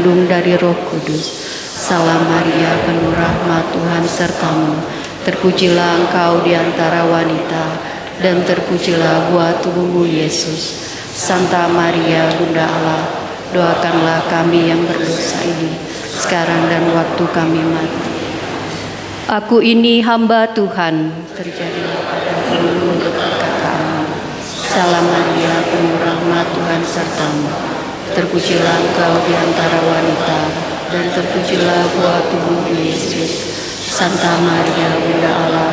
mengandung dari Roh Kudus. Salam Maria, penuh rahmat, Tuhan sertamu. Terpujilah engkau di antara wanita, dan terpujilah buah tubuhmu Yesus. Santa Maria, Bunda Allah, doakanlah kami yang berdosa ini, sekarang dan waktu kami mati. Aku ini hamba Tuhan, terjadilah padaku menurut perkataanmu. Salam Maria, penuh rahmat, Tuhan sertamu. Terpujilah engkau di antara wanita, dan terpujilah buah tubuhmu Yesus. Santa Maria, Bunda Allah,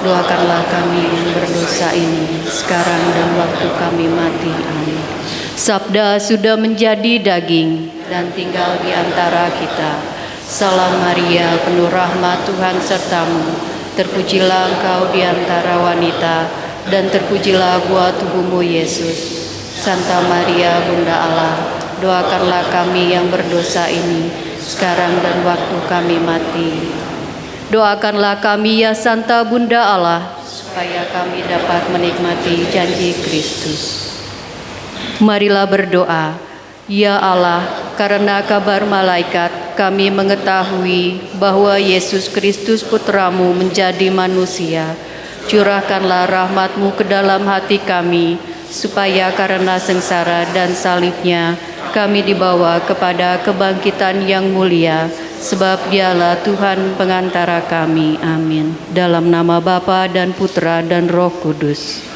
doakanlah kami yang berdosa ini, sekarang dan waktu kami mati. Amin. Sabda sudah menjadi daging dan tinggal di antara kita. Salam Maria, penuh rahmat, Tuhan sertamu. Terpujilah engkau di antara wanita, dan terpujilah buah tubuhmu Yesus. Santa Maria, Bunda Allah, doakanlah kami yang berdosa ini, sekarang dan waktu kami mati. Doakanlah kami ya Santa Bunda Allah, supaya kami dapat menikmati janji Kristus. Marilah berdoa. Ya Allah, karena kabar malaikat kami mengetahui bahwa Yesus Kristus Putramu menjadi manusia. Curahkanlah rahmat-Mu ke dalam hati kami, supaya karena sengsara dan salibnya kami dibawa kepada kebangkitan yang mulia, sebab Dialah Tuhan pengantara kami. Amin. Dalam nama Bapa dan Putra dan Roh Kudus.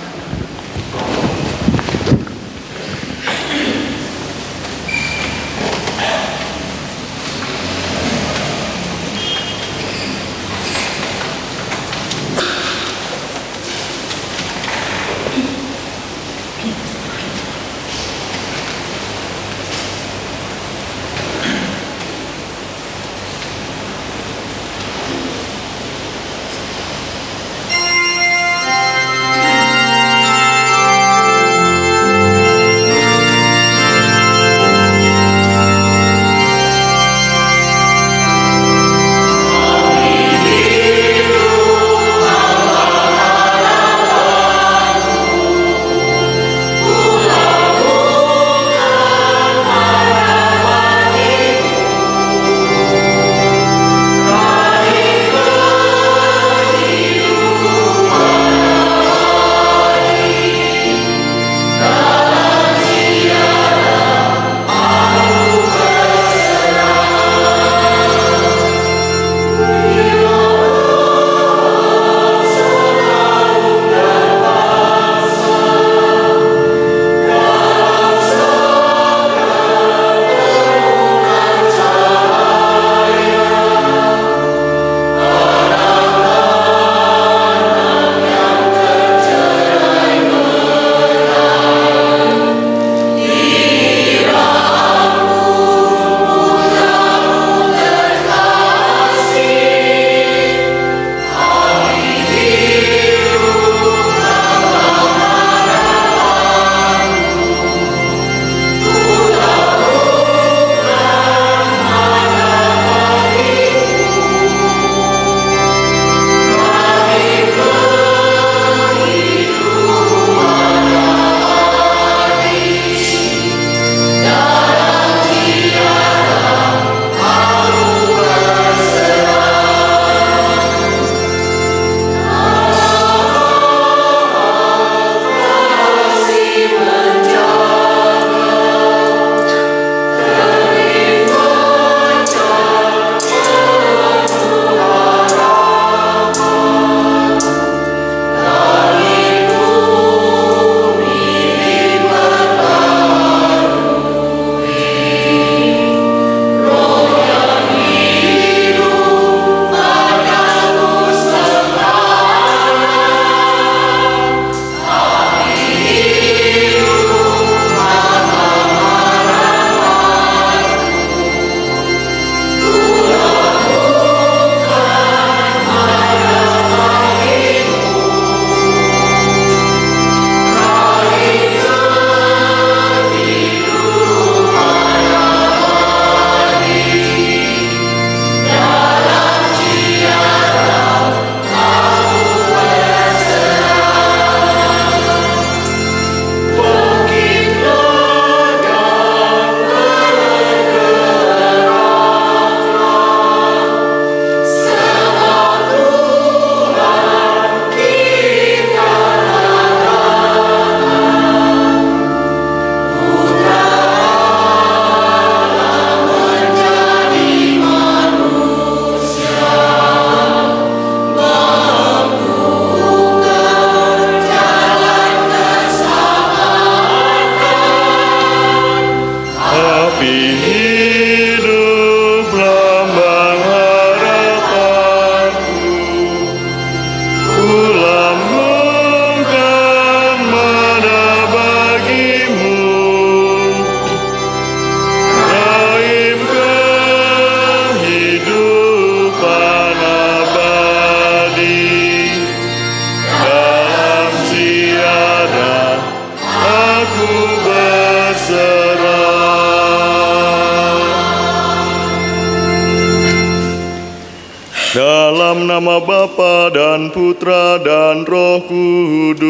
Dalam nama Bapa dan Putra dan Roh Kudus.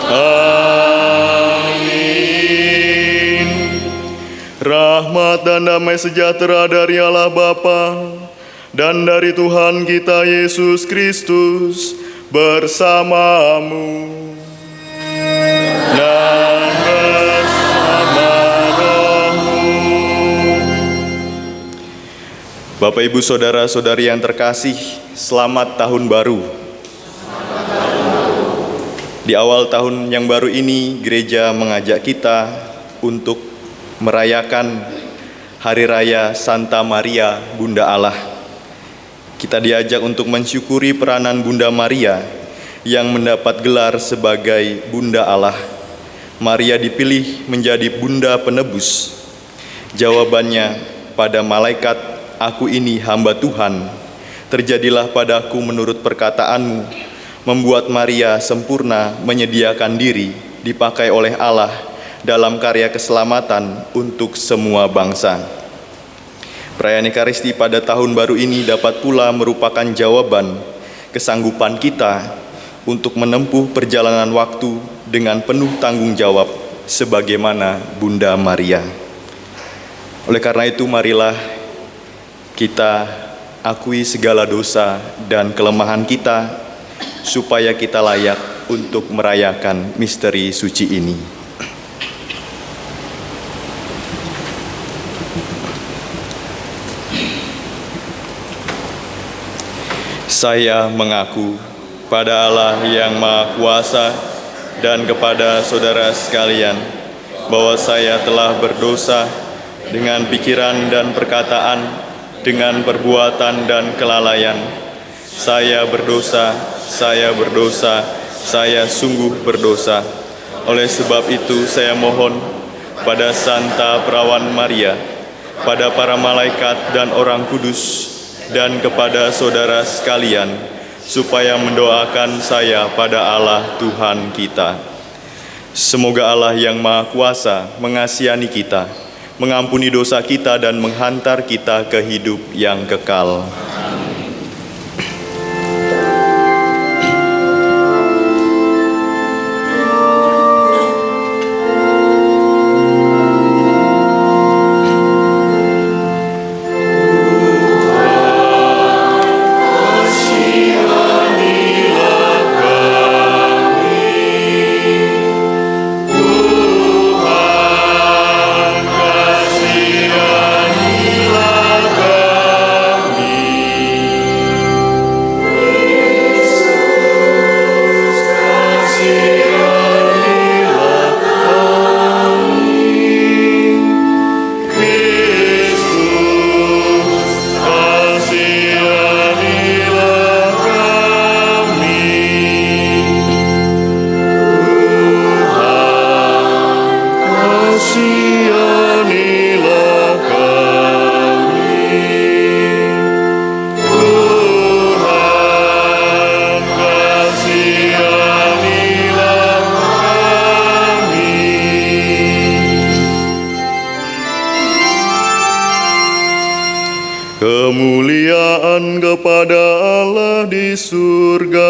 Amin. Rahmat dan damai sejahtera dari Allah Bapa dan dari Tuhan kita Yesus Kristus bersamamu. Dan bersama rohmu. Bapak, Ibu, Saudara-saudari yang terkasih, selamat Tahun Baru. Di awal tahun yang baru ini, gereja mengajak kita untuk merayakan Hari Raya Santa Maria, Bunda Allah. Kita diajak untuk mensyukuri peranan Bunda Maria yang mendapat gelar sebagai Bunda Allah. Maria dipilih menjadi Bunda Penebus. Jawabannya pada malaikat, "Aku ini hamba Tuhan, terjadilah padaku menurut perkataanmu," membuat Maria sempurna menyediakan diri dipakai oleh Allah dalam karya keselamatan untuk semua bangsa. Perayaan Ekaristi pada tahun baru ini dapat pula merupakan jawaban kesanggupan kita untuk menempuh perjalanan waktu dengan penuh tanggung jawab sebagaimana Bunda Maria. Oleh karena itu, marilah kita akui segala dosa dan kelemahan kita supaya kita layak untuk merayakan misteri suci ini. Saya mengaku pada Allah yang Maha Kuasa dan kepada saudara sekalian bahwa saya telah berdosa dengan pikiran dan perkataan, dengan perbuatan dan kelalaian. Saya berdosa, saya sungguh berdosa. Oleh sebab itu saya mohon pada Santa Perawan Maria, pada para malaikat dan orang kudus, dan kepada saudara sekalian, supaya mendoakan saya pada Allah Tuhan kita. Semoga Allah yang Maha Kuasa mengasihani kita, mengampuni dosa kita dan menghantar kita ke hidup yang kekal. Kemuliaan kepada Allah di surga.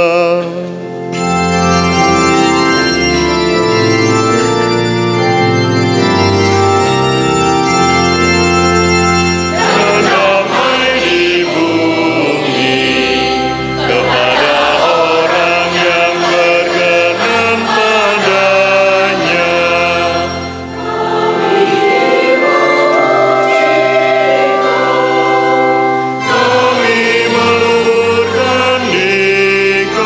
Dan damai di bumi kepada orang yang berkenan padanya. Kami melurkan nikah.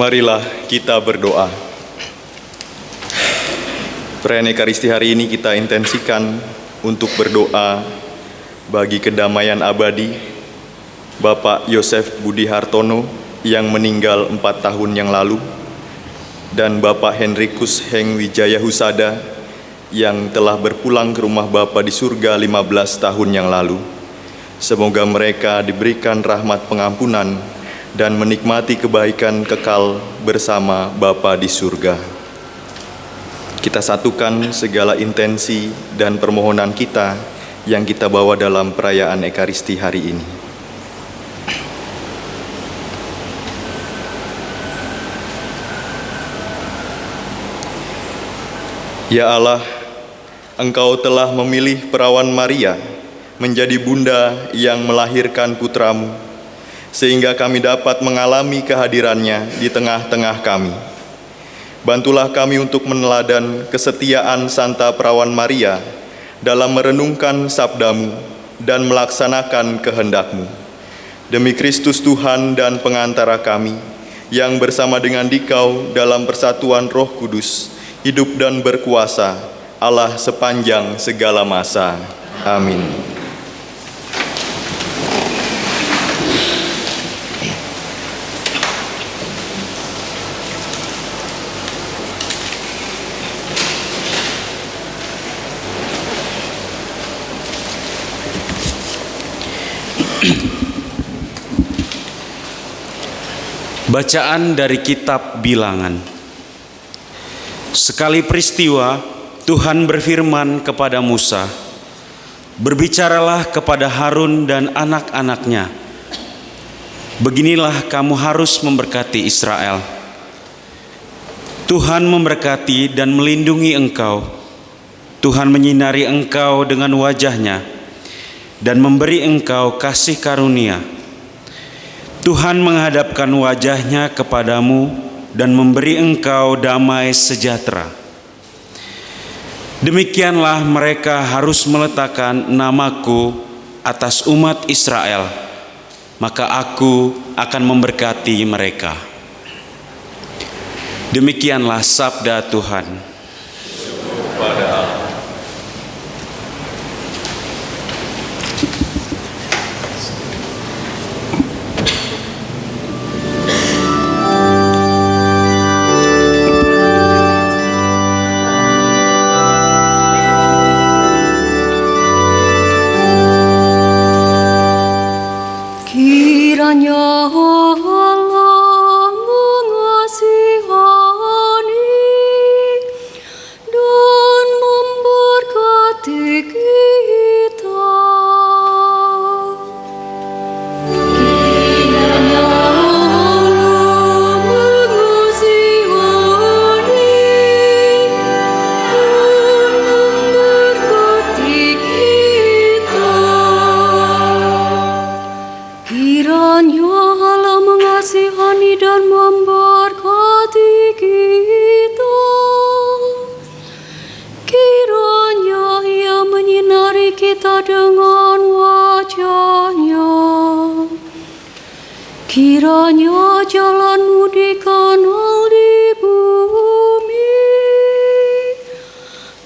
Marilah kita berdoa. Perayaan Ekaristi hari ini kita intensikan untuk berdoa bagi kedamaian abadi Bapak Yosef Budi Hartono yang meninggal 4 tahun yang lalu, dan Bapak Henrikus Heng Wijaya Husada yang telah berpulang ke rumah Bapa di surga 15 tahun yang lalu. Semoga mereka diberikan rahmat pengampunan dan menikmati kebaikan kekal bersama Bapa di surga. Kita satukan segala intensi dan permohonan kita yang kita bawa dalam perayaan Ekaristi hari ini. Ya Allah, Engkau telah memilih perawan Maria menjadi bunda yang melahirkan putramu, sehingga kami dapat mengalami kehadirannya di tengah-tengah kami. Bantulah kami untuk meneladan kesetiaan Santa Perawan Maria dalam merenungkan sabdamu dan melaksanakan kehendak-Mu. Demi Kristus Tuhan dan pengantara kami, yang bersama dengan Dikau dalam persatuan Roh Kudus, hidup dan berkuasa, Allah sepanjang segala masa. Amin. Bacaan dari Kitab Bilangan. Sekali peristiwa, Tuhan berfirman kepada Musa, "Berbicaralah kepada Harun dan anak-anaknya. Beginilah kamu harus memberkati Israel. Tuhan memberkati dan melindungi engkau. Tuhan menyinari engkau dengan wajah-Nya dan memberi engkau kasih karunia. Tuhan menghadapkan wajah-Nya kepadamu dan memberi engkau damai sejahtera." Demikianlah mereka harus meletakkan namaku atas umat Israel, maka aku akan memberkati mereka. Demikianlah sabda Tuhan. Pada Allah. Kiranya Allah mengasihani dan memberkati kita. Kiranya Allah mengasihani dan memberkati kita. Kiranya Allah mengasihani dan memberkati kita. Kiranya Ia menyinari kita dengan wajah-Nya. Kiranya jalan-Mu dikenal di bumi,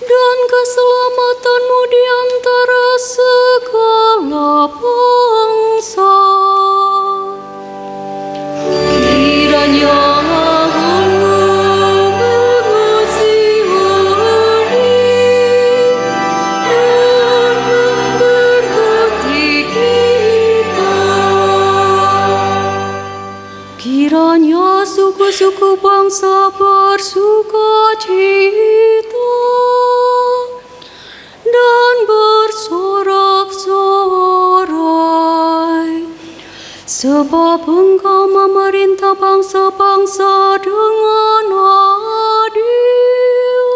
dan keselamatan-Mu di antara segala bangsa. Kiranya Allah mengasihani dan memberkati kita. Kiranya suku-suku bangsa bersukacita dan bersorak-sorai, sebab Engkau memerintah bangsa-bangsa dengan adil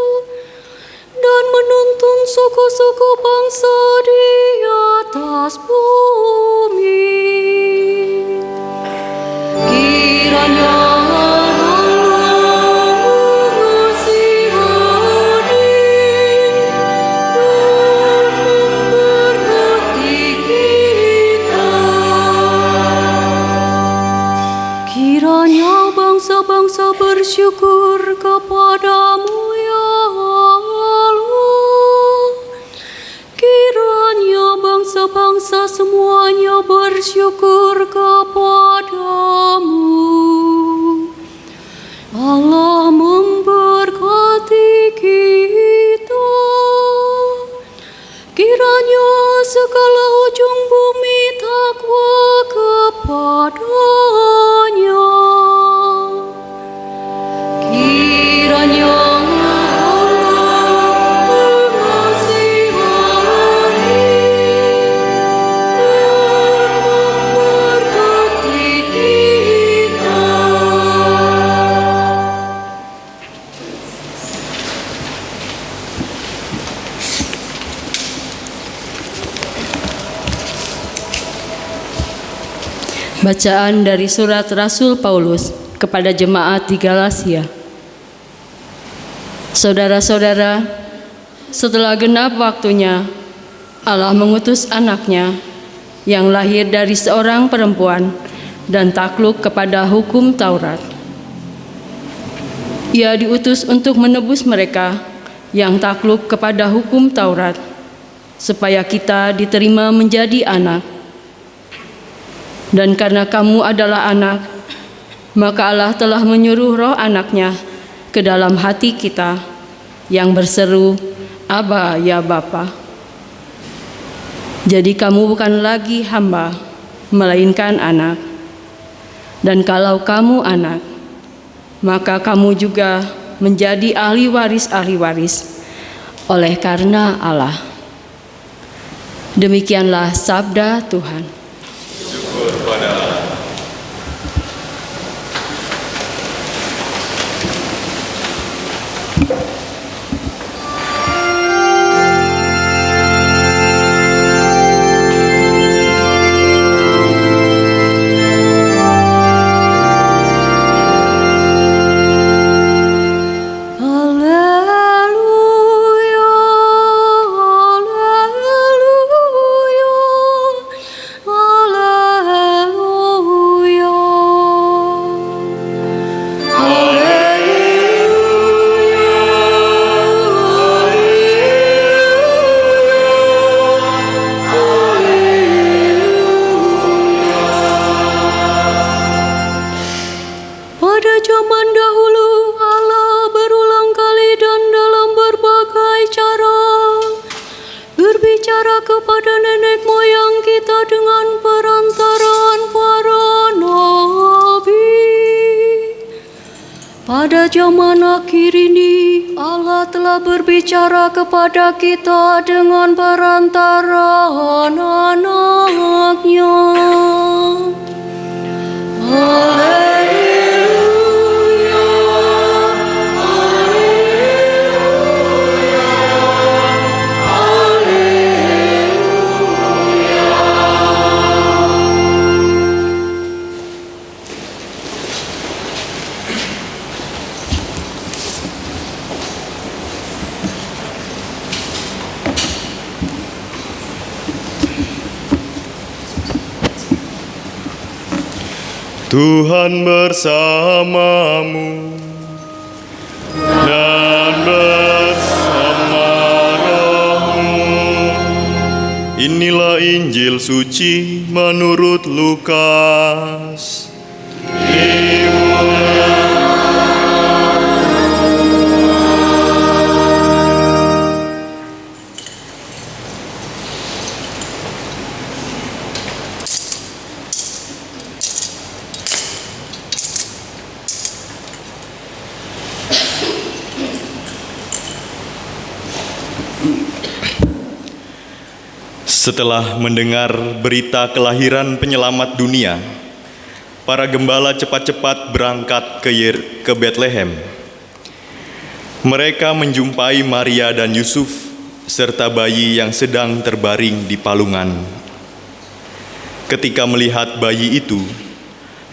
dan menuntun suku-suku bangsa di atas bumi. Kiranya Allah mengasihani dan memberkati kita. Kiranya bangsa-bangsa kepadamu ya Allah. Kiranya bangsa-bangsa semuanya bersyukur kepadamu. Allah memberkati kita. Kiranya segala ujung bumi takwa kepadanya. Kiranya Allah mengasihani dan memberkati kita. Bacaan dari surat Rasul Paulus kepada jemaat di Galatia. Saudara-saudara, setelah genap waktunya, Allah mengutus anaknya yang lahir dari seorang perempuan dan takluk kepada hukum Taurat. Ia diutus untuk menebus mereka yang takluk kepada hukum Taurat, supaya kita diterima menjadi anak. Dan karena kamu adalah anak, maka Allah telah menyuruh roh anaknya ke dalam hati kita yang berseru, Aba ya Bapa. Jadi kamu bukan lagi hamba, melainkan anak. Dan kalau kamu anak, maka kamu juga menjadi ahli waris oleh karena Allah. Demikianlah sabda Tuhan. Pada zaman akhir ini, Allah telah berbicara kepada kita dengan perantaraan anak-Nya. Haleluya, haleluya, haleluya. Tuhan bersamamu dan bersama rohmu. Inilah Injil suci menurut Lukas. Setelah mendengar berita kelahiran penyelamat dunia, para gembala cepat-cepat berangkat ke Betlehem. Mereka menjumpai Maria dan Yusuf serta bayi yang sedang terbaring di palungan. Ketika melihat bayi itu,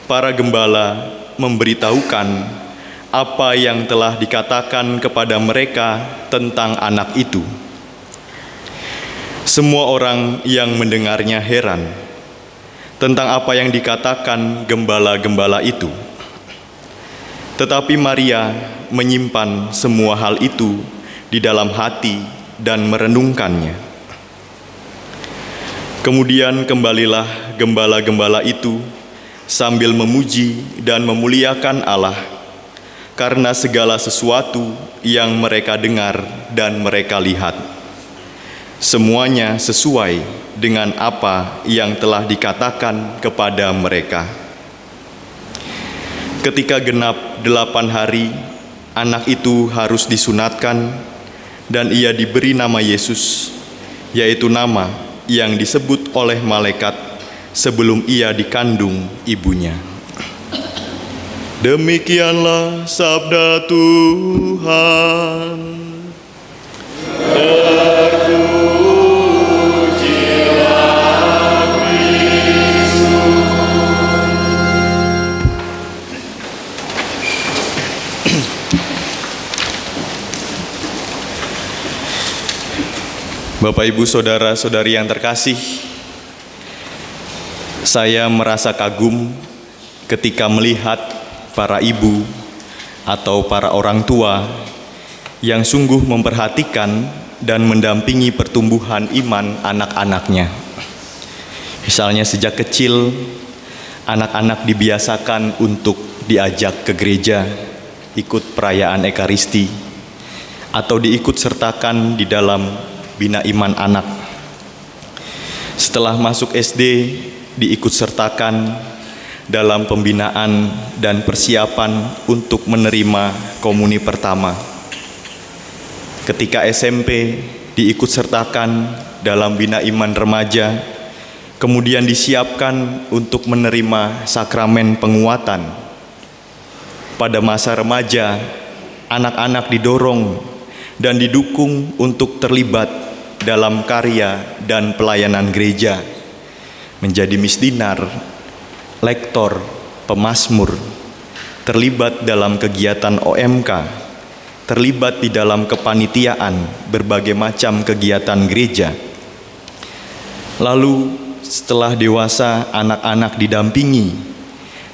para gembala memberitahukan apa yang telah dikatakan kepada mereka tentang anak itu. Semua orang yang mendengarnya heran tentang apa yang dikatakan gembala-gembala itu. Tetapi Maria menyimpan semua hal itu di dalam hati dan merenungkannya. Kemudian kembalilah gembala-gembala itu sambil memuji dan memuliakan Allah karena segala sesuatu yang mereka dengar dan mereka lihat. Semuanya sesuai dengan apa yang telah dikatakan kepada mereka. Ketika genap 8 hari, anak itu harus disunatkan dan ia diberi nama Yesus, yaitu nama yang disebut oleh malaikat sebelum ia dikandung ibunya. Demikianlah sabda Tuhan. Terpujilah Kristus. Bapak, Ibu, Saudara-saudari yang terkasih, saya merasa kagum ketika melihat para ibu atau para orang tua yang sungguh memperhatikan dan mendampingi pertumbuhan iman anak-anaknya. Misalnya sejak kecil, anak-anak dibiasakan untuk diajak ke gereja, ikut perayaan Ekaristi, atau diikut sertakan di dalam Bina Iman Anak. Setelah masuk SD, diikut sertakan dalam pembinaan dan persiapan untuk menerima komuni pertama. Ketika SMP, diikut sertakan dalam Bina Iman Remaja, kemudian disiapkan untuk menerima sakramen penguatan. Pada masa remaja, anak-anak didorong dan didukung untuk terlibat dalam karya dan pelayanan gereja, menjadi misdinar, lektor, pemazmur, terlibat dalam kegiatan OMK, terlibat di dalam kepanitiaan berbagai macam kegiatan gereja. Lalu setelah dewasa, anak-anak didampingi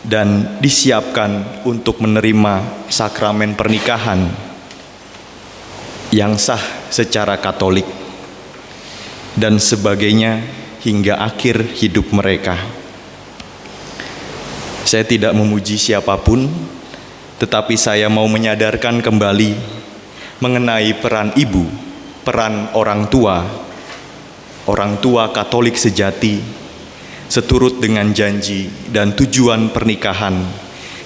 dan disiapkan untuk menerima sakramen pernikahan yang sah secara Katolik dan sebagainya hingga akhir hidup mereka. Saya tidak memuji siapapun, tetapi saya mau menyadarkan kembali mengenai peran ibu, peran orang tua Katolik sejati, seturut dengan janji dan tujuan pernikahan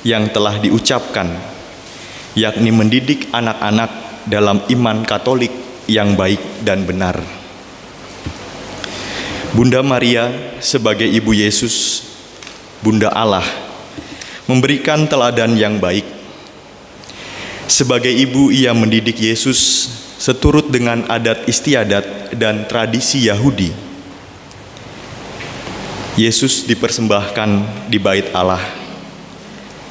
yang telah diucapkan, yakni mendidik anak-anak dalam iman Katolik yang baik dan benar. Bunda Maria sebagai Ibu Yesus, Bunda Allah, memberikan teladan yang baik. Sebagai ibu, ia mendidik Yesus seturut dengan adat istiadat dan tradisi Yahudi. Yesus dipersembahkan di Bait Allah.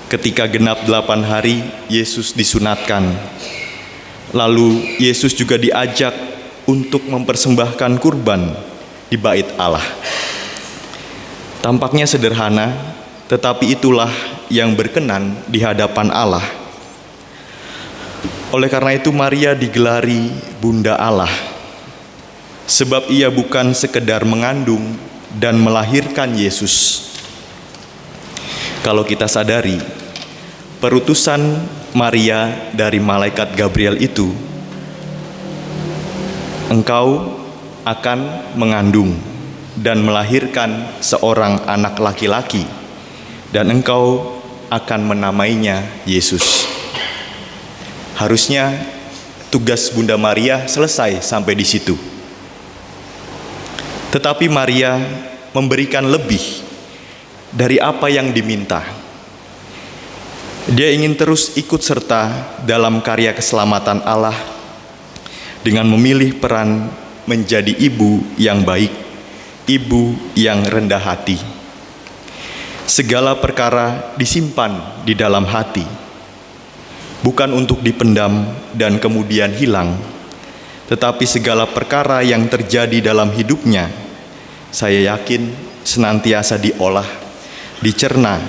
Ketika genap 8 hari, Yesus disunatkan. Lalu Yesus juga diajak untuk mempersembahkan kurban di Bait Allah. Tampaknya sederhana, tetapi itulah yang berkenan di hadapan Allah. Oleh karena itu Maria digelari Bunda Allah, sebab ia bukan sekedar mengandung dan melahirkan Yesus. Kalau kita sadari, perutusan Maria dari malaikat Gabriel itu, engkau akan mengandung dan melahirkan seorang anak laki-laki, dan engkau akan menamainya Yesus. Harusnya tugas Bunda Maria selesai sampai di situ. Tetapi Maria memberikan lebih dari apa yang diminta. Dia ingin terus ikut serta dalam karya keselamatan Allah dengan memilih peran menjadi ibu yang baik, ibu yang rendah hati. Segala perkara disimpan di dalam hati, bukan untuk dipendam dan kemudian hilang, tetapi segala perkara yang terjadi dalam hidupnya, saya yakin senantiasa diolah, dicerna,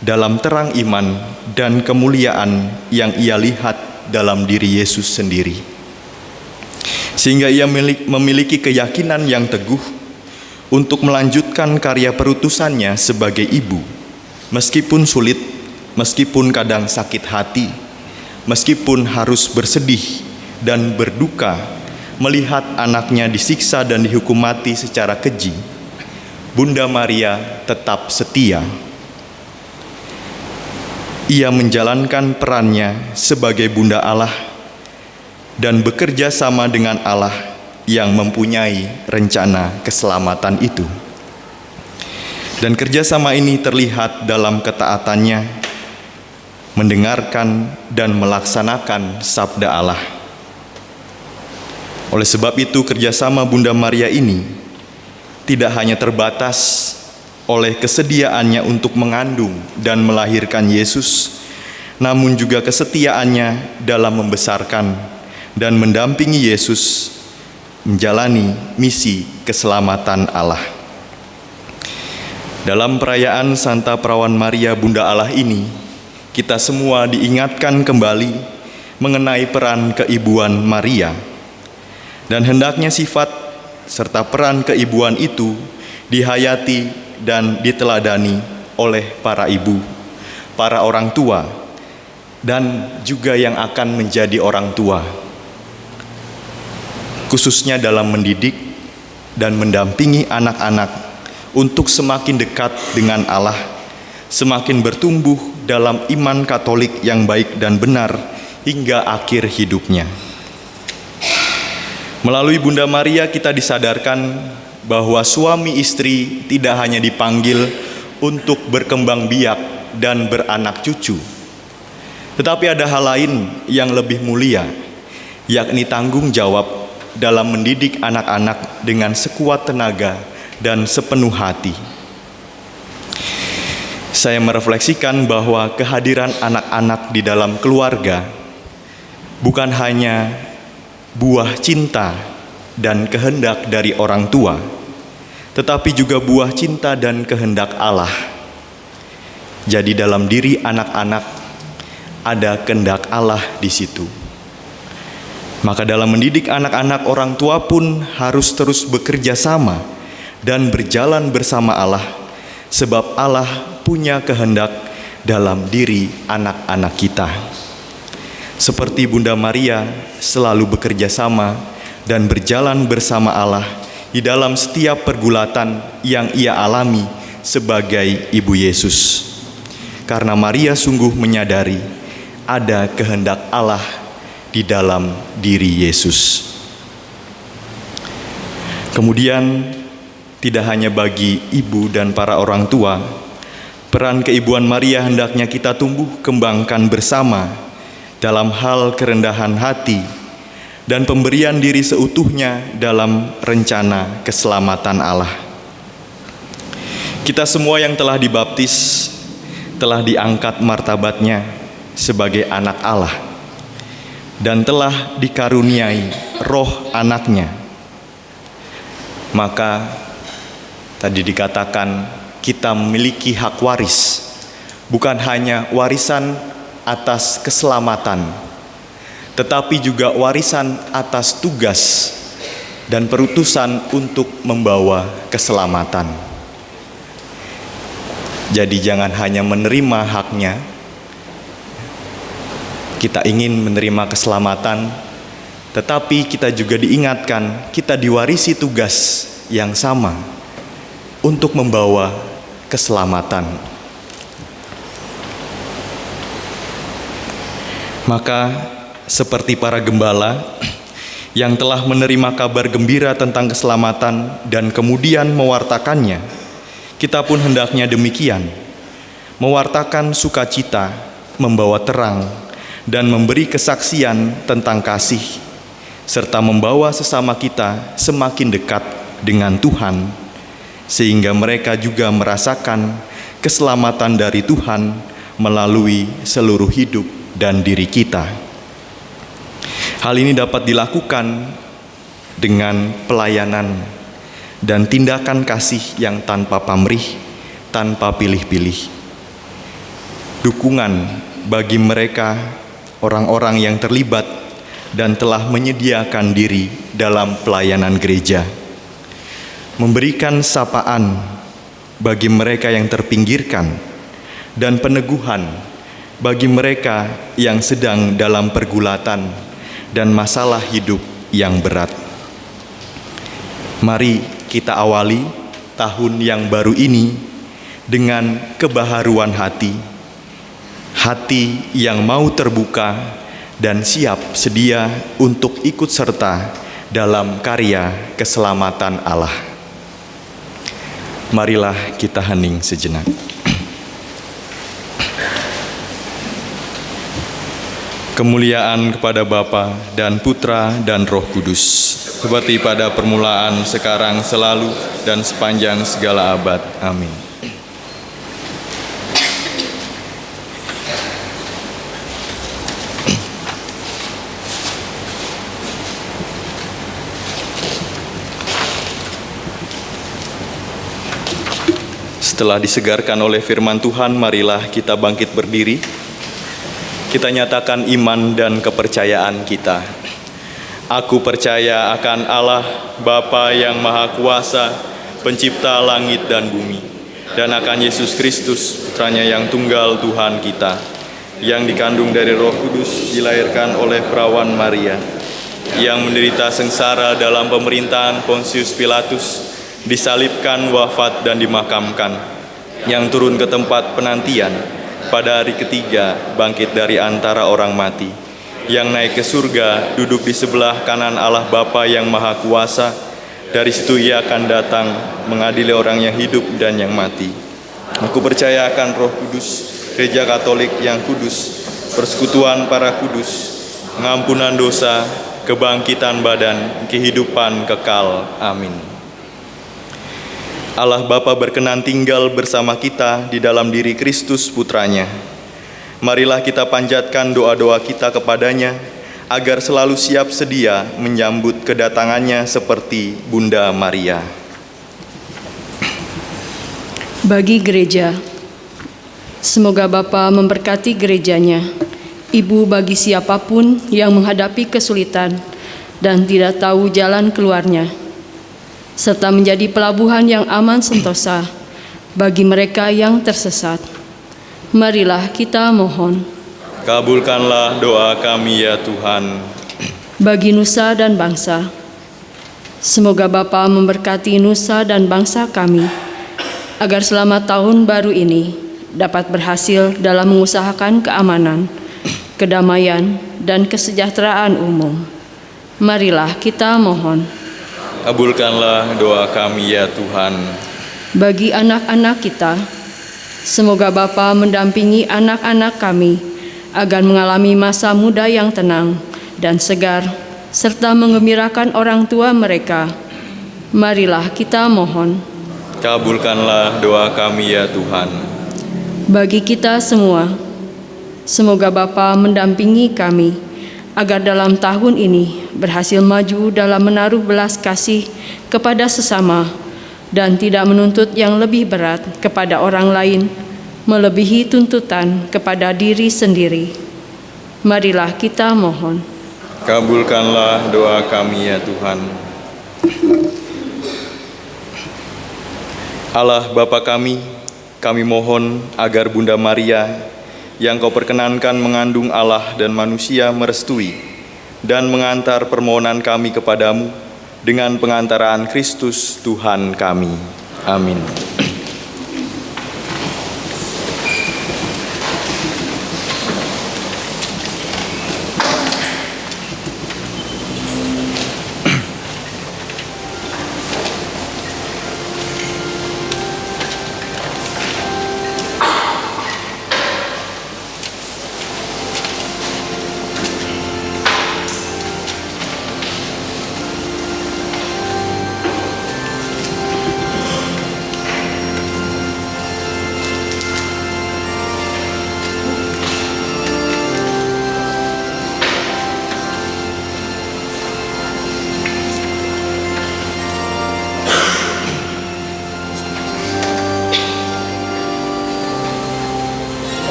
dalam terang iman dan kemuliaan yang ia lihat dalam diri Yesus sendiri. Sehingga ia memiliki keyakinan yang teguh untuk melanjutkan karya perutusannya sebagai ibu, meskipun sulit, meskipun kadang sakit hati, meskipun harus bersedih dan berduka melihat anaknya disiksa dan dihukum mati secara keji. Bunda Maria tetap setia. Ia menjalankan perannya sebagai Bunda Allah dan bekerja sama dengan Allah yang mempunyai rencana keselamatan itu. Dan kerjasama ini terlihat dalam ketaatannya mendengarkan dan melaksanakan sabda Allah. Oleh sebab itu, kerjasama Bunda Maria ini tidak hanya terbatas oleh kesediaannya untuk mengandung dan melahirkan Yesus, namun juga kesetiaannya dalam membesarkan dan mendampingi Yesus menjalani misi keselamatan Allah. Dalam perayaan Santa Perawan Maria Bunda Allah ini, kita semua diingatkan kembali mengenai peran keibuan Maria, dan hendaknya sifat serta peran keibuan itu dihayati dan diteladani oleh para ibu, para orang tua, dan juga yang akan menjadi orang tua, khususnya dalam mendidik dan mendampingi anak-anak untuk semakin dekat dengan Allah, semakin bertumbuh dalam iman Katolik yang baik dan benar hingga akhir hidupnya. Melalui Bunda Maria kita disadarkan bahwa suami istri tidak hanya dipanggil untuk berkembang biak dan beranak cucu, tetapi ada hal lain yang lebih mulia, yakni tanggung jawab dalam mendidik anak-anak dengan sekuat tenaga dan sepenuh hati. Saya merefleksikan bahwa kehadiran anak-anak di dalam keluarga bukan hanya buah cinta dan kehendak dari orang tua, tetapi juga buah cinta dan kehendak Allah. Jadi dalam diri anak-anak ada kehendak Allah di situ. Maka dalam mendidik anak-anak, orang tua pun harus terus bekerja sama dan berjalan bersama Allah, sebab Allah punya kehendak dalam diri anak-anak kita. Seperti Bunda Maria selalu bekerja sama dan berjalan bersama Allah di dalam setiap pergulatan yang ia alami sebagai Ibu Yesus. Karena Maria sungguh menyadari ada kehendak Allah di dalam diri Yesus. Kemudian, tidak hanya bagi ibu dan para orang tua, peran keibuan Maria hendaknya kita tumbuh kembangkan bersama dalam hal kerendahan hati dan pemberian diri seutuhnya dalam rencana keselamatan Allah. Kita semua yang telah dibaptis telah diangkat martabatnya sebagai anak Allah dan telah dikaruniai roh anaknya. Maka tadi dikatakan kita memiliki hak waris, bukan hanya warisan atas keselamatan, tetapi juga warisan atas tugas dan perutusan untuk membawa keselamatan. Jadi jangan hanya menerima haknya, kita ingin menerima keselamatan, tetapi kita juga diingatkan kita diwarisi tugas yang sama untuk membawa keselamatan. Maka seperti para gembala yang telah menerima kabar gembira tentang keselamatan dan kemudian mewartakannya, kita pun hendaknya demikian, mewartakan sukacita, membawa terang, dan memberi kesaksian tentang kasih, serta membawa sesama kita semakin dekat dengan Tuhan, sehingga mereka juga merasakan keselamatan dari Tuhan melalui seluruh hidup dan diri kita. Hal ini dapat dilakukan dengan pelayanan dan tindakan kasih yang tanpa pamrih, tanpa pilih-pilih. dukungan bagi mereka orang-orang yang terlibat dan telah menyediakan diri dalam pelayanan gereja, memberikan sapaan bagi mereka yang terpinggirkan dan peneguhan bagi mereka yang sedang dalam pergulatan dan masalah hidup yang berat. Mari kita awali tahun yang baru ini dengan kebaharuan hati yang mau terbuka dan siap sedia untuk ikut serta dalam karya keselamatan Allah. Marilah kita hening sejenak. Kemuliaan kepada Bapa dan Putra dan Roh Kudus, seperti pada permulaan, sekarang, selalu, dan sepanjang segala abad. Amin. Setelah disegarkan oleh firman Tuhan, marilah kita bangkit berdiri. Kita nyatakan iman dan kepercayaan kita. Aku percaya akan Allah, Bapa yang Maha Kuasa, Pencipta langit dan bumi, dan akan Yesus Kristus, Putranya yang tunggal Tuhan kita, yang dikandung dari Roh Kudus, dilahirkan oleh perawan Maria, yang menderita sengsara dalam pemerintahan Pontius Pilatus, disalibkan, wafat, dan dimakamkan, yang turun ke tempat penantian, pada hari ketiga bangkit dari antara orang mati, yang naik ke surga, duduk di sebelah kanan Allah Bapa yang Maha Kuasa. Dari situ Ia akan datang mengadili orang yang hidup dan yang mati. Aku percaya akan Roh Kudus, Gereja Katolik yang kudus, persekutuan para kudus, pengampunan dosa, kebangkitan badan, kehidupan kekal. Amin. Allah Bapa berkenan tinggal bersama kita di dalam diri Kristus Putranya. Marilah kita panjatkan doa-doa kita kepadanya, agar selalu siap sedia menyambut kedatangannya seperti Bunda Maria. Bagi gereja, semoga Bapa memberkati gerejanya, ibu bagi siapapun yang menghadapi kesulitan dan tidak tahu jalan keluarnya, serta menjadi pelabuhan yang aman sentosa bagi mereka yang tersesat. Marilah kita mohon. Kabulkanlah doa kami ya Tuhan. Bagi nusa dan bangsa, semoga Bapa memberkati nusa dan bangsa kami, agar selama tahun baru ini dapat berhasil dalam mengusahakan keamanan, kedamaian, dan kesejahteraan umum. Marilah kita mohon. Kabulkanlah doa kami ya Tuhan. Bagi anak-anak kita, semoga Bapa mendampingi anak-anak kami agar mengalami masa muda yang tenang dan segar, serta menggembirakan orang tua mereka. Marilah kita mohon. Kabulkanlah doa kami ya Tuhan. Bagi kita semua, semoga Bapa mendampingi kami agar dalam tahun ini berhasil maju dalam menaruh belas kasih kepada sesama dan tidak menuntut yang lebih berat kepada orang lain, melebihi tuntutan kepada diri sendiri. Marilah kita mohon. Kabulkanlah doa kami ya Tuhan. Allah Bapa kami mohon agar Bunda Maria yang Kau perkenankan mengandung Allah dan manusia merestui dan mengantar permohonan kami kepadamu dengan pengantaraan Kristus Tuhan kami. Amin.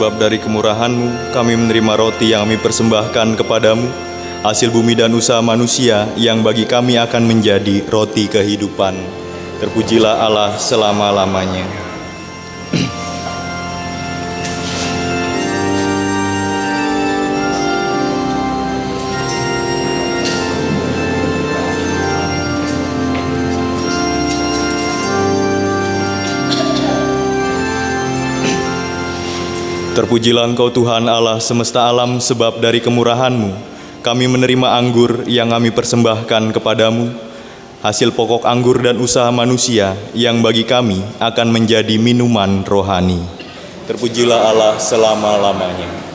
sebab dari kemurahan-Mu kami menerima roti yang kami persembahkan kepadamu, hasil bumi dan usaha manusia yang bagi kami akan menjadi roti kehidupan. Terpujilah Allah selama-lamanya. Terpujilah Engkau Tuhan Allah semesta alam, sebab dari kemurahan-Mu kami menerima anggur yang kami persembahkan kepadamu, hasil pokok anggur dan usaha manusia yang bagi kami akan menjadi minuman rohani. Terpujilah Allah selama-lamanya.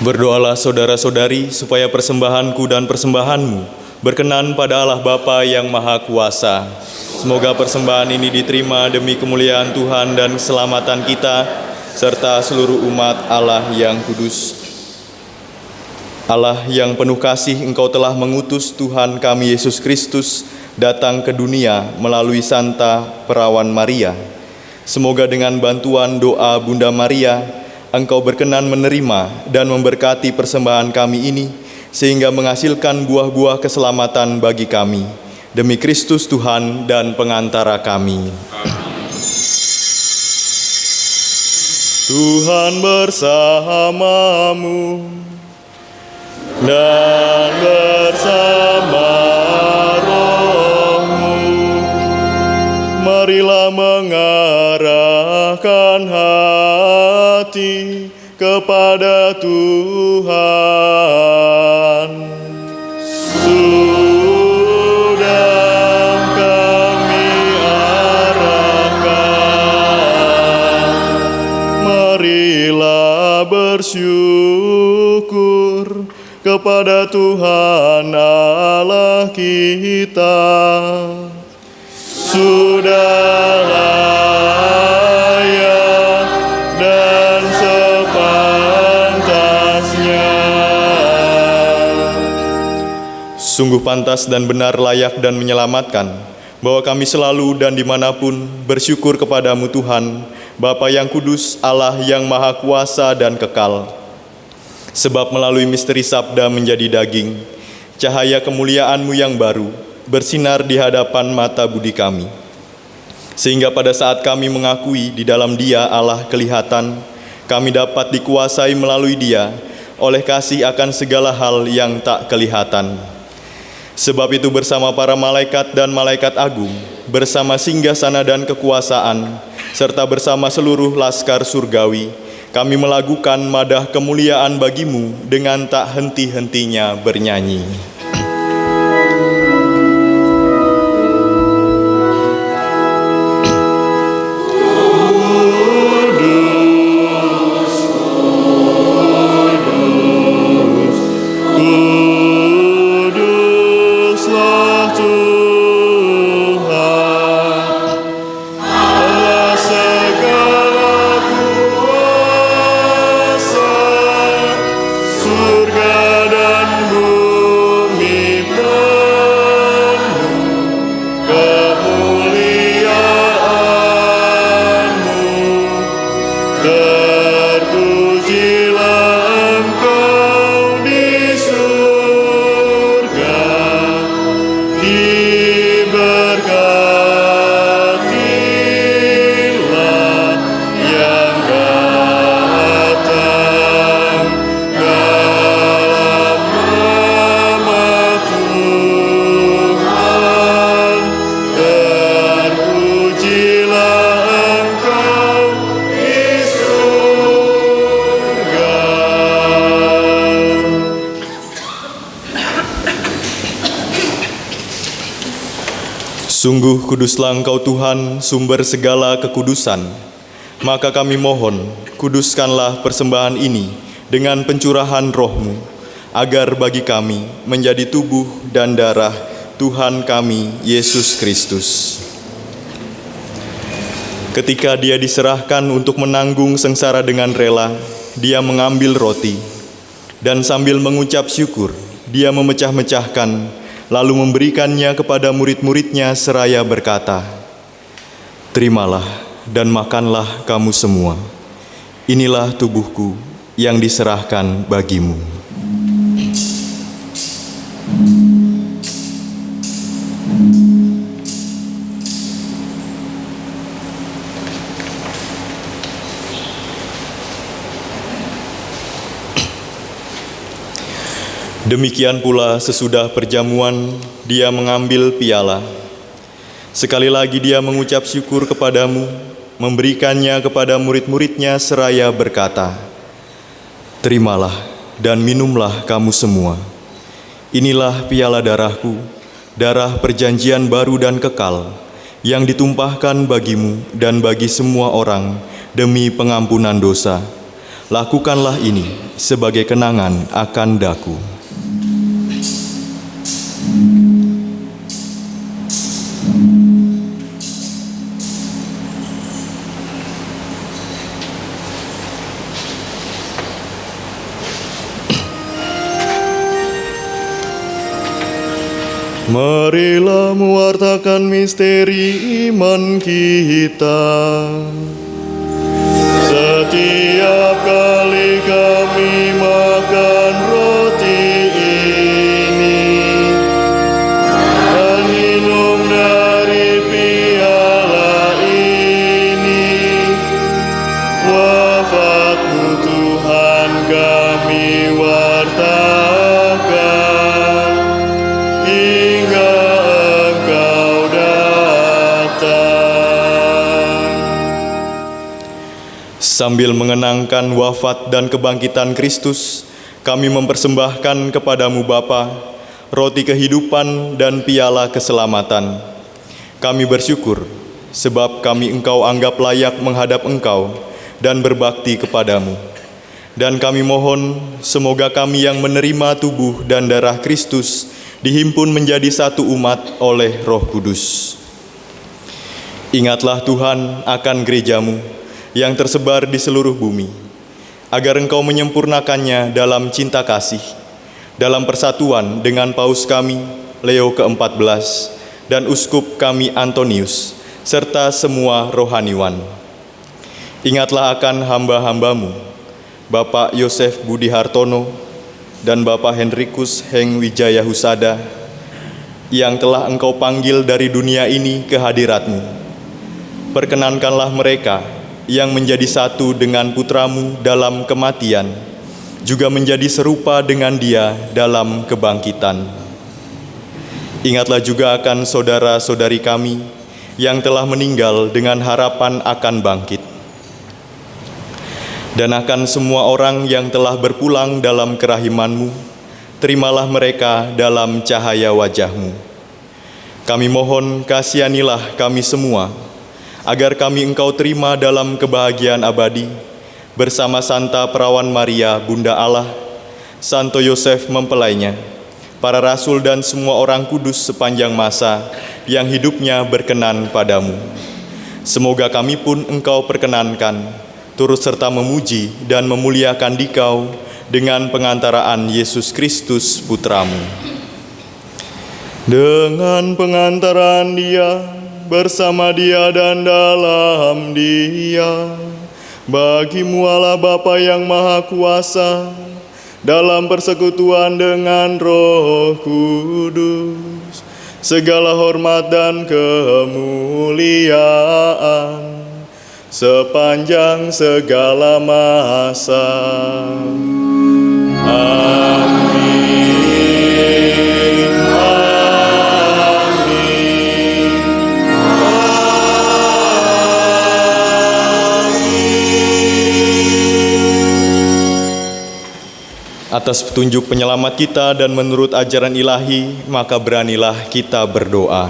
Berdoalah saudara-saudari supaya persembahanku dan persembahanmu berkenan pada Allah Bapa yang Maha Kuasa. Semoga persembahan ini diterima demi kemuliaan Tuhan dan keselamatan kita, serta seluruh umat Allah yang kudus. Allah yang penuh kasih, Engkau telah mengutus Tuhan kami Yesus Kristus datang ke dunia melalui Santa Perawan Maria. Semoga dengan bantuan doa Bunda Maria, Engkau berkenan menerima dan memberkati persembahan kami ini, sehingga menghasilkan buah-buah keselamatan bagi kami. Demi Kristus Tuhan dan pengantara kami. Tuhan bersamamu dan bersama rohmu. Marilah mengarahkan hati kepada Tuhan. Sudah kami arahkan, marilah bersyukur kepada Tuhan Allah kita. Sudah layak dan sepantasnya. Sungguh pantas dan benar, layak dan menyelamatkan, bahwa kami selalu dan dimanapun bersyukur kepadamu Tuhan, Bapa yang kudus, Allah yang maha kuasa dan kekal. Sebab melalui misteri sabda menjadi daging, cahaya kemuliaan-Mu yang baru bersinar di hadapan mata budi kami. Sehingga pada saat kami mengakui di dalam Dia Allah kelihatan, kami dapat dikuasai melalui Dia oleh kasih akan segala hal yang tak kelihatan. Sebab itu bersama para malaikat dan malaikat agung, bersama singgasana dan kekuasaan, serta bersama seluruh laskar surgawi, kami melakukan madah kemuliaan bagi-Mu dengan tak henti-hentinya bernyanyi. Kuduslah Tuhan Sungguh kuduslah Engkau Tuhan, sumber segala kekudusan. Maka kami mohon, kuduskanlah persembahan ini dengan pencurahan roh-Mu, agar bagi kami menjadi tubuh dan darah Tuhan kami, Yesus Kristus. Ketika Dia diserahkan untuk menanggung sengsara dengan rela, Dia mengambil roti, dan sambil mengucap syukur, Dia memecah-mecahkan, lalu memberikannya kepada murid-muridnya seraya berkata, "Terimalah dan makanlah kamu semua. Inilah tubuhku yang diserahkan bagimu." Demikian pula sesudah perjamuan, Dia mengambil piala. Sekali lagi Dia mengucap syukur kepadamu, memberikannya kepada murid-muridnya seraya berkata, "Terimalah dan minumlah kamu semua. Inilah piala darahku, darah perjanjian baru dan kekal, yang ditumpahkan bagimu dan bagi semua orang demi pengampunan dosa. Lakukanlah ini sebagai kenangan akan daku." Marilah mewartakan misteri iman kita. Setiap kali kami makan roti ini dan minum dari piala ini, wafat-Mu Tuhan kami wartakan hingga Engkau datang. Sambil mengenangkan wafat dan kebangkitan Kristus, kami mempersembahkan kepadamu Bapa, roti kehidupan dan piala keselamatan. Kami bersyukur, sebab kami Engkau anggap layak menghadap Engkau dan berbakti kepadamu. Dan kami mohon, semoga kami yang menerima tubuh dan darah Kristus dihimpun menjadi satu umat oleh Roh Kudus. Ingatlah Tuhan akan gereja-Mu yang tersebar di seluruh bumi, agar Engkau menyempurnakannya dalam cinta kasih, dalam persatuan dengan Paus kami, Leo ke-14, dan Uskup kami Antonius, serta semua rohaniwan. Ingatlah akan hamba-hamba-Mu, Bapak Yosef Budi Hartono, dan Bapak Henrikus Heng Wijaya Husada, yang telah Engkau panggil dari dunia ini ke hadirat-Mu. Perkenankanlah mereka yang menjadi satu dengan Putra-Mu dalam kematian, juga menjadi serupa dengan Dia dalam kebangkitan. Ingatlah juga akan saudara-saudari kami yang telah meninggal dengan harapan akan bangkit, dan akan semua orang yang telah berpulang dalam kerahiman-Mu. Terimalah mereka dalam cahaya wajah-Mu. Kami mohon, kasihanilah kami semua, agar kami Engkau terima dalam kebahagiaan abadi, bersama Santa Perawan Maria, Bunda Allah, Santo Yosef mempelainya, para rasul dan semua orang kudus sepanjang masa yang hidupnya berkenan padamu. Semoga kami pun Engkau perkenankan, turut serta memuji dan memuliakan Dikau dengan pengantaraan Yesus Kristus Putra-Mu. Dengan pengantaran Dia, bersama Dia dan dalam Dia, bagi-Mu Allah Bapa yang Maha Kuasa, dalam persekutuan dengan Roh Kudus, segala hormat dan kemuliaan sepanjang segala masa. Amin. Atas petunjuk penyelamat kita dan menurut ajaran ilahi, maka beranilah kita berdoa.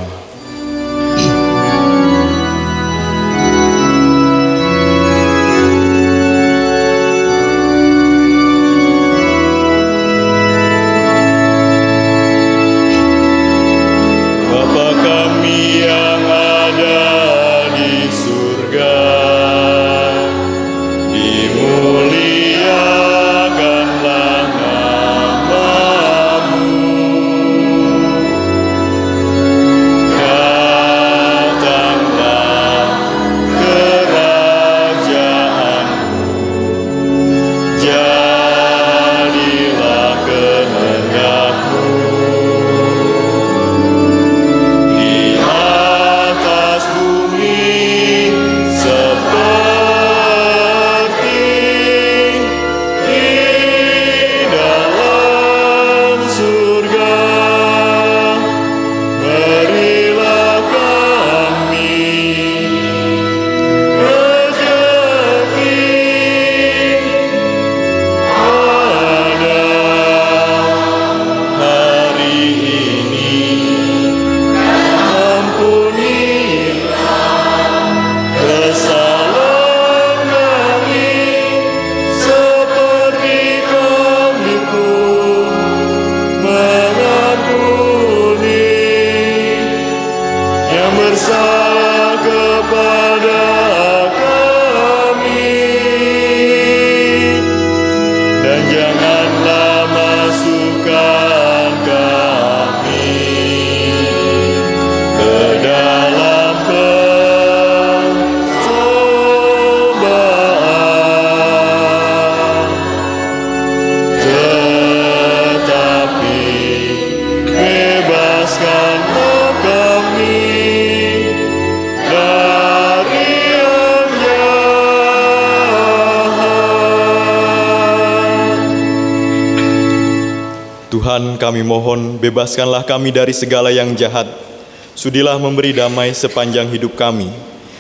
bersalah kepada kami, dan janganlah masukkan kami ke dalam pencobaan, tetapi bebaskanlah kami dari yang jahat. Tuhan, kami mohon, bebaskanlah kami dari segala yang jahat. Sudilah memberi damai sepanjang hidup kami,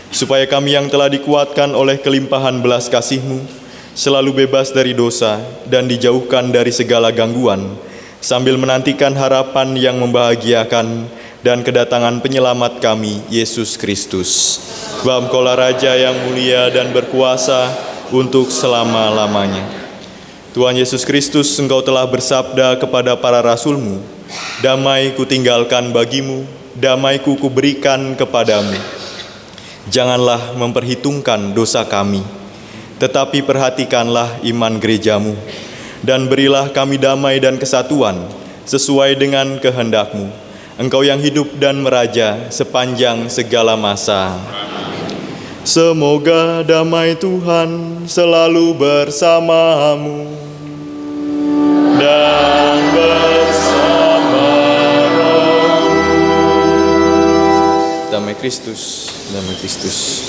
supaya kami yang telah dikuatkan oleh kelimpahan belas kasih-Mu selalu bebas dari dosa dan dijauhkan dari segala gangguan, sambil menantikan harapan yang membahagiakan dan kedatangan penyelamat kami, Yesus Kristus. Sebab Engkaulah Raja yang mulia dan berkuasa untuk selama-lamanya. Tuhan Yesus Kristus, Engkau telah bersabda kepada para rasul-Mu, "Damai kutinggalkan bagimu, damai-Ku kuberikan kepadamu." Janganlah memperhitungkan dosa kami, tetapi perhatikanlah iman gereja-Mu, dan berilah kami damai dan kesatuan sesuai dengan kehendak-Mu. Engkau yang hidup dan meraja sepanjang segala masa. Semoga damai Tuhan selalu bersamamu dan bersama rohmu. Damai Kristus, damai Kristus.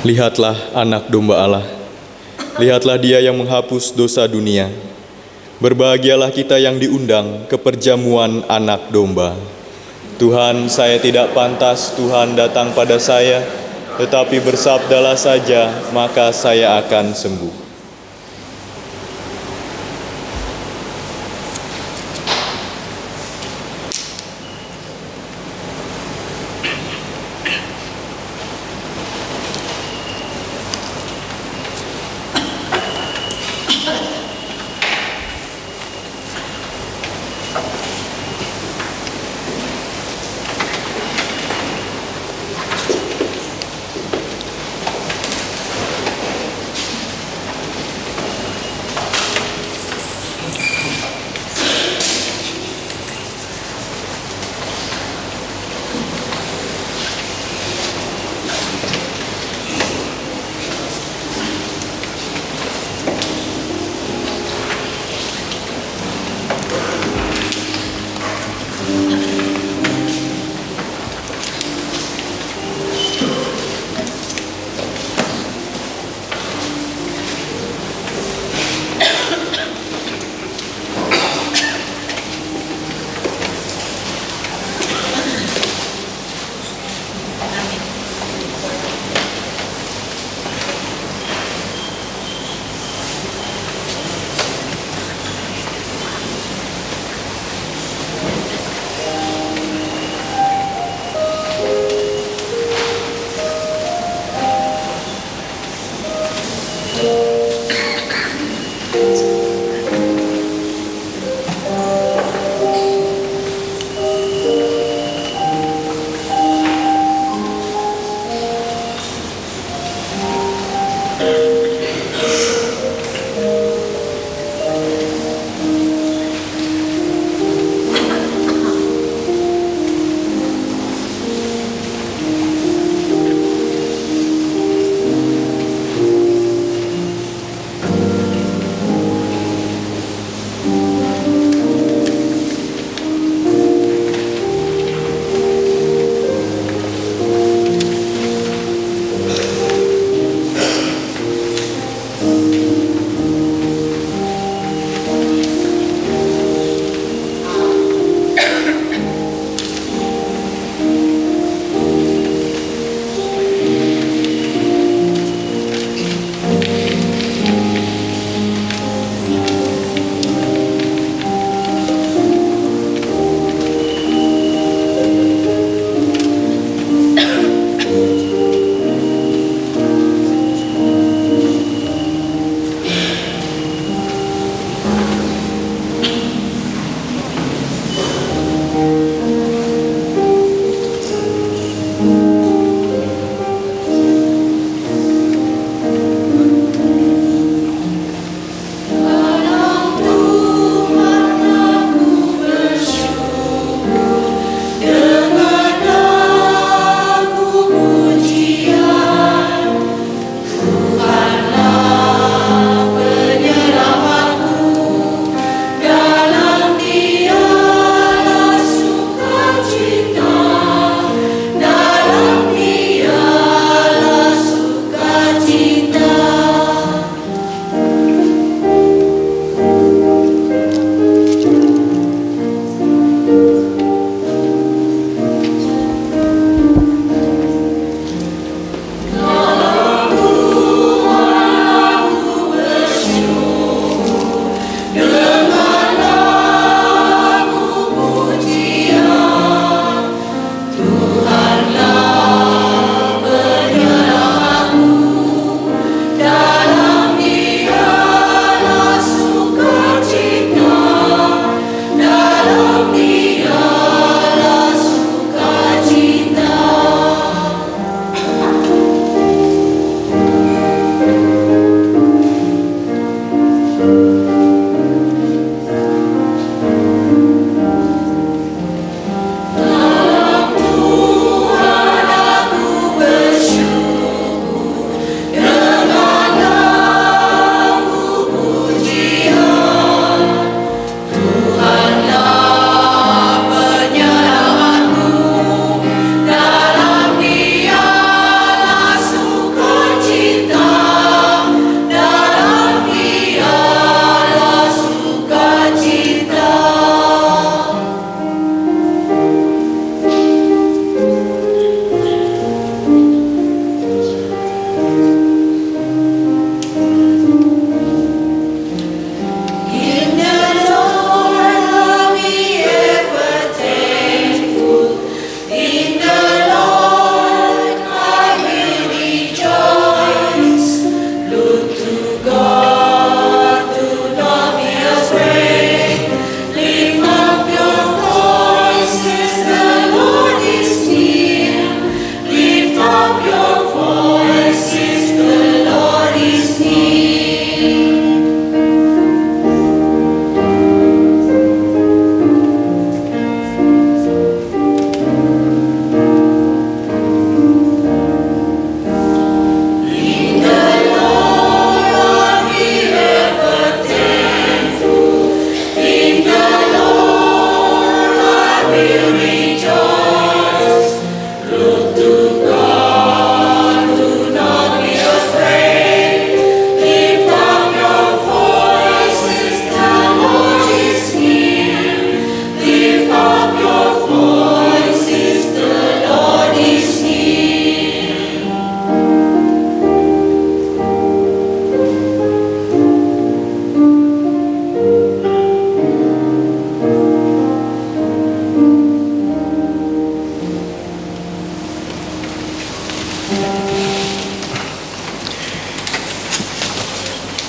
Lihatlah anak domba Allah, lihatlah Dia yang menghapus dosa dunia. Berbahagialah kita yang diundang ke perjamuan anak domba. Tuhan, saya tidak pantas Tuhan datang pada saya, tetapi bersabdalah saja, maka saya akan sembuh.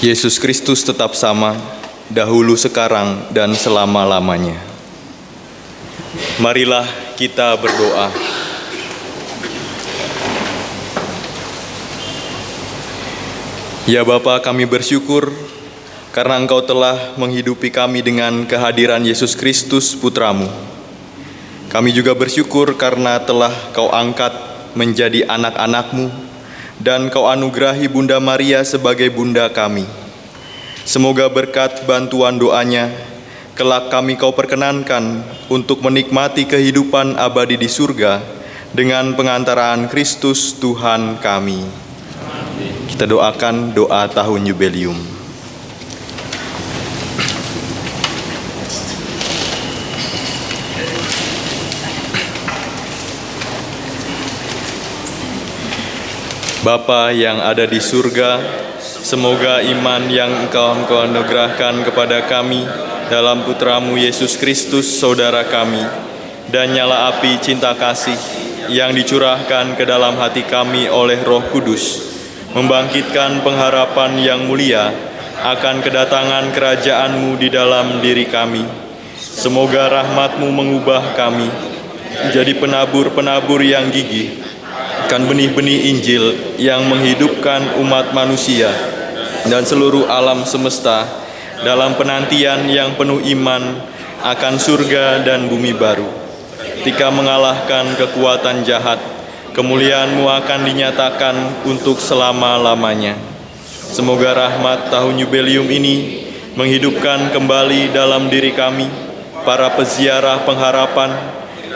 Yesus Kristus tetap sama, dahulu, sekarang, dan selama-lamanya. Marilah kita berdoa. Ya Bapa, kami bersyukur karena Engkau telah menghidupi kami dengan kehadiran Yesus Kristus Putramu. Kami juga bersyukur karena telah Kau angkat menjadi anak-anak-Mu dan Kau anugerahi Bunda Maria sebagai Bunda kami. Semoga berkat bantuan doanya, kelak kami Kau perkenankan untuk menikmati kehidupan abadi di surga dengan pengantaraan Kristus Tuhan kami. Kita doakan doa tahun Yubelium. Bapa yang ada di surga, semoga iman yang Engkau anugerahkan kepada kami dalam Putramu Yesus Kristus, Saudara kami, dan nyala api cinta kasih yang dicurahkan ke dalam hati kami oleh Roh Kudus, membangkitkan pengharapan yang mulia akan kedatangan kerajaan-Mu di dalam diri kami. Semoga rahmat-Mu mengubah kami menjadi penabur-penabur yang gigih, akan benih-benih Injil yang menghidupkan umat manusia dan seluruh alam semesta dalam penantian yang penuh iman akan surga dan bumi baru. Ketika mengalahkan kekuatan jahat, kemuliaan-Mu akan dinyatakan untuk selama-lamanya. Semoga rahmat tahun Yubelium ini menghidupkan kembali dalam diri kami para peziarah pengharapan,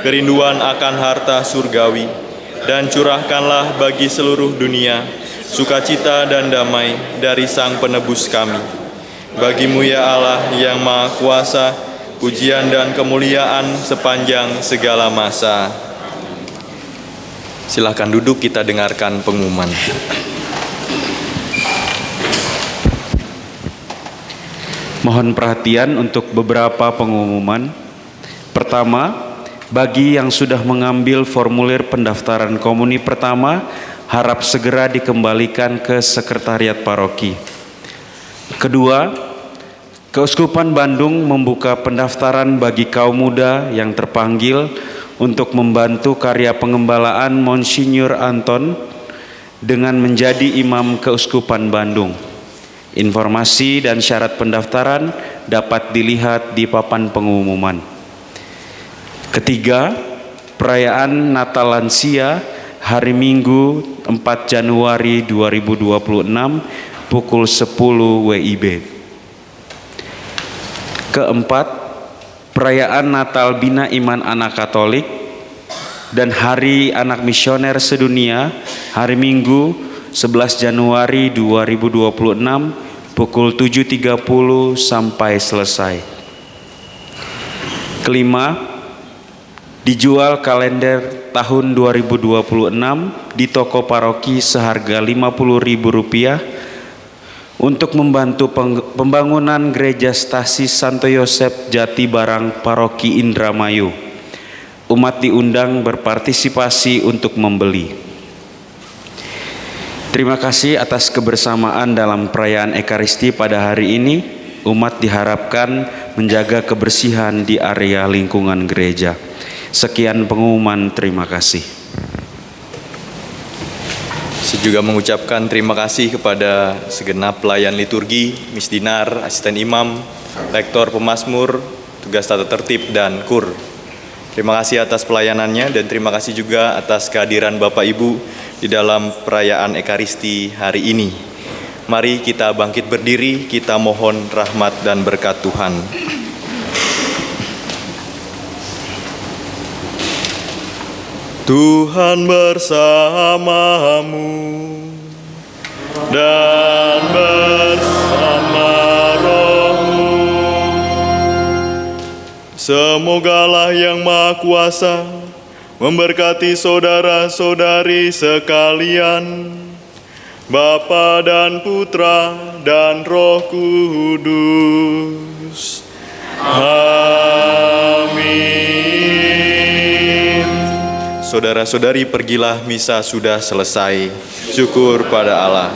kerinduan akan harta surgawi, dan curahkanlah bagi seluruh dunia sukacita dan damai dari Sang Penebus kami. Bagi-Mu ya Allah yang Maha Kuasa, pujian dan kemuliaan sepanjang segala masa. Silakan duduk, kita dengarkan pengumuman. Mohon perhatian untuk beberapa pengumuman. Pertama, bagi yang sudah mengambil formulir pendaftaran komuni pertama, harap segera dikembalikan ke sekretariat paroki. Kedua, Keuskupan Bandung membuka pendaftaran bagi kaum muda yang terpanggil untuk membantu karya pengembalaan Monsinyur Anton dengan menjadi imam Keuskupan Bandung. Informasi dan syarat pendaftaran dapat dilihat di papan pengumuman. Ketiga, perayaan Natal Lansia hari Minggu 4 Januari 2026 pukul 10 WIB. Keempat, perayaan Natal Bina Iman Anak Katolik dan Hari Anak Misioner Sedunia hari Minggu 11 Januari 2026 pukul 7.30 sampai selesai. Kelima, dijual kalender tahun 2026 di toko paroki seharga Rp50.000 untuk membantu pembangunan Gereja Stasi Santo Yosep Jatibarang Paroki Indramayu. Umat diundang berpartisipasi untuk membeli. Terima kasih atas kebersamaan dalam perayaan Ekaristi pada hari ini. Umat diharapkan menjaga kebersihan di area lingkungan gereja. Sekian pengumuman, terima kasih. Saya juga mengucapkan terima kasih kepada segenap pelayan liturgi, misdinar, asisten imam, lektor pemazmur, tugas tata tertib, dan kur. Terima kasih atas pelayanannya dan terima kasih juga atas kehadiran Bapak Ibu di dalam perayaan Ekaristi hari ini. Mari kita bangkit berdiri, kita mohon rahmat dan berkat Tuhan. Tuhan bersamamu dan bersama rohmu. Semogalah Yang Maha Kuasa memberkati saudara-saudari sekalian, Bapa dan Putra dan Roh Kudus. Amin. Saudara-saudari, pergilah, misa sudah selesai. Syukur pada Allah.